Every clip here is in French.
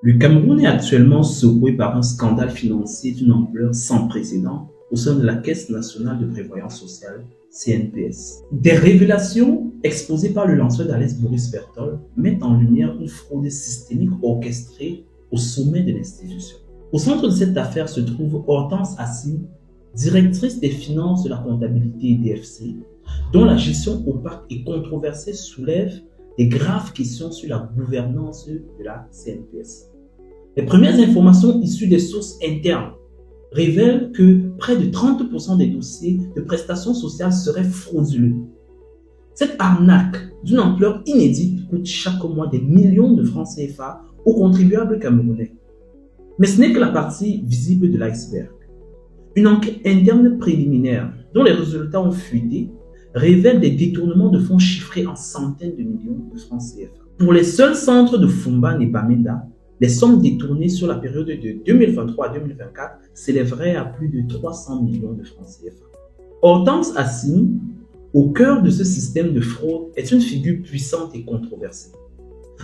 Le Cameroun est actuellement secoué par un scandale financier d'une ampleur sans précédent au sein de la Caisse nationale de prévoyance sociale, CNPS. Des révélations exposées par le lanceur d'alerte Boris Berthold mettent en lumière une fraude systémique orchestrée au sommet de l'institution. Au centre de cette affaire se trouve Hortense Assim, directrice des finances de la comptabilité DFC, dont la gestion opaque et controversée soulève des graves questions sur la gouvernance de la CNPS. Les premières informations issues des sources internes révèlent que près de 30% des dossiers de prestations sociales seraient frauduleux. Cette arnaque d'une ampleur inédite coûte chaque mois des millions de francs CFA aux contribuables camerounais. Mais ce n'est que la partie visible de l'iceberg. Une enquête interne préliminaire, dont les résultats ont fuité, révèle des détournements de fonds chiffrés en centaines de millions de francs CFA. Pour les seuls centres de Fumban et Bamenda, les sommes détournées sur la période de 2023 à 2024 s'élèveraient à plus de 300 millions de francs CFA. Hortense Assim, au cœur de ce système de fraude, est une figure puissante et controversée.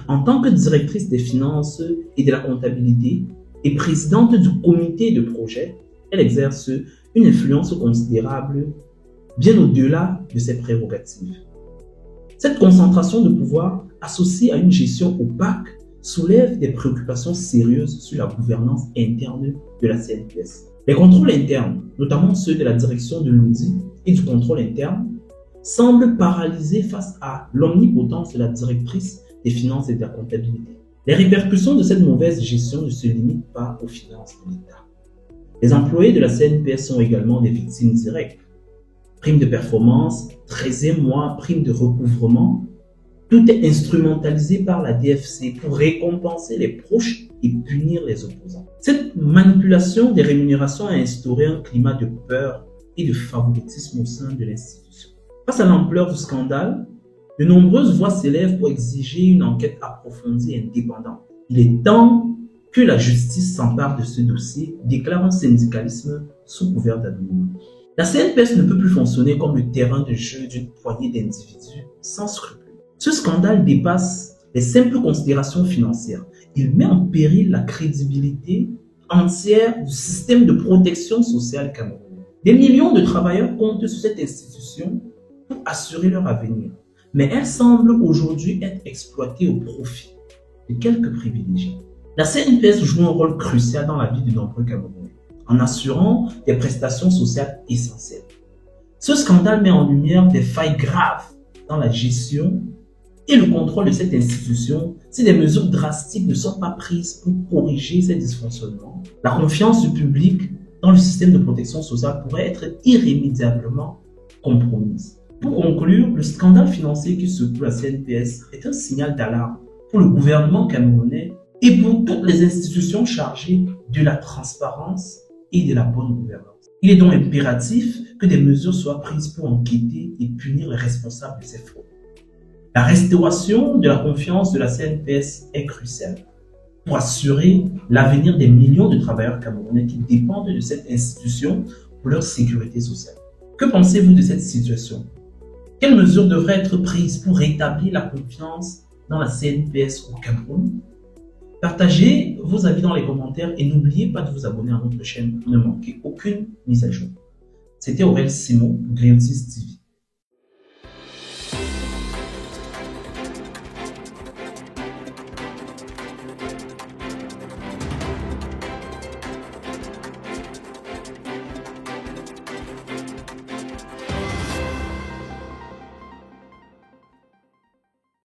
En tant que directrice des finances et de la comptabilité et présidente du comité de projet, elle exerce une influence considérable bien au-delà de ses prérogatives. Cette concentration de pouvoir, associée à une gestion opaque, soulève des préoccupations sérieuses sur la gouvernance interne de la CNPS. Les contrôles internes, notamment ceux de la direction de l'audit et du contrôle interne, semblent paralysés face à l'omnipotence de la directrice des finances et de la comptabilité. Les répercussions de cette mauvaise gestion ne se limitent pas aux finances de l'État. Les employés de la CNPS sont également des victimes directes. Primes de performance, 13e mois, primes de recouvrement, tout est instrumentalisé par la DFC pour récompenser les proches et punir les opposants. Cette manipulation des rémunérations a instauré un climat de peur et de favoritisme au sein de l'institution. Face à l'ampleur du scandale, de nombreuses voix s'élèvent pour exiger une enquête approfondie et indépendante. Il est temps que la justice s'empare de ce dossier, déclare un syndicalisme sous couvert d'anonymat. La CNPS ne peut plus fonctionner comme le terrain de jeu d'une poignée d'individus sans scrupules. Ce scandale dépasse les simples considérations financières. Il met en péril la crédibilité entière du système de protection sociale camerounais. Des millions de travailleurs comptent sur cette institution pour assurer leur avenir. Mais elle semble aujourd'hui être exploitée au profit de quelques privilégiés. La CNPS joue un rôle crucial dans la vie de nombreux Camerounais, en assurant des prestations sociales essentielles. Ce scandale met en lumière des failles graves dans la gestion et le contrôle de cette institution si des mesures drastiques ne sont pas prises pour corriger ces dysfonctionnements. La confiance du public dans le système de protection sociale pourrait être irrémédiablement compromise. Pour conclure, le scandale financier qui secoue la CNPS est un signal d'alarme pour le gouvernement camerounais et pour toutes les institutions chargées de la transparence et de la bonne gouvernance. Il est donc impératif que des mesures soient prises pour enquêter et punir les responsables de ces fraudes. La restauration de la confiance de la CNPS est cruciale pour assurer l'avenir des millions de travailleurs camerounais qui dépendent de cette institution pour leur sécurité sociale. Que pensez-vous de cette situation? Quelles mesures devraient être prises pour rétablir la confiance dans la CNPS au Cameroun? Partagez vos avis dans les commentaires et n'oubliez pas de vous abonner à notre chaîne pour ne manquer aucune mise à jour. C'était Aurel Simon pour Griotis TV.